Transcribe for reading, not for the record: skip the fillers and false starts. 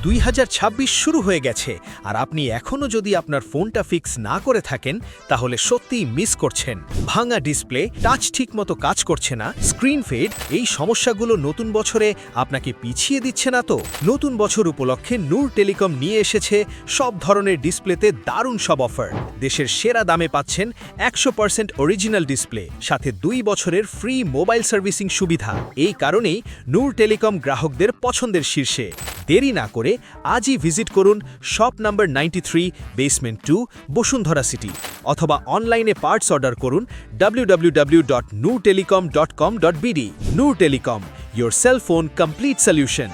2026 শুরু হয়ে গেছে আর আপনি এখনও যদি আপনার ফোনটা ফিক্স না করে থাকেন তাহলে সত্যিই মিস করছেন। ভাঙা ডিসপ্লে, টাচ ঠিকমতো কাজ করছে না, স্ক্রিন ফেড, এই সমস্যাগুলো নতুন বছরে আপনাকে পিছিয়ে দিচ্ছে না তো? নতুন বছর উপলক্ষে নূর টেলিকম নিয়ে এসেছে সব ধরনের ডিসপ্লেতে দারুণ সব অফার। দেশের সেরা দামে পাচ্ছেন 100% অরিজিনাল ডিসপ্লে, সাথে 2 বছরের ফ্রি মোবাইল সার্ভিসিং সুবিধা। এই কারণেই নূর টেলিকম গ্রাহকদের পছন্দের শীর্ষে। দেরি না করে আজই ভিজিট করুন shop number 93 basement 2 Bashundhara City, অথবা অনলাইনে পার্টস অর্ডার করুন www.noortelecom.com.bd। Noor Telecom, your cell phone complete solution।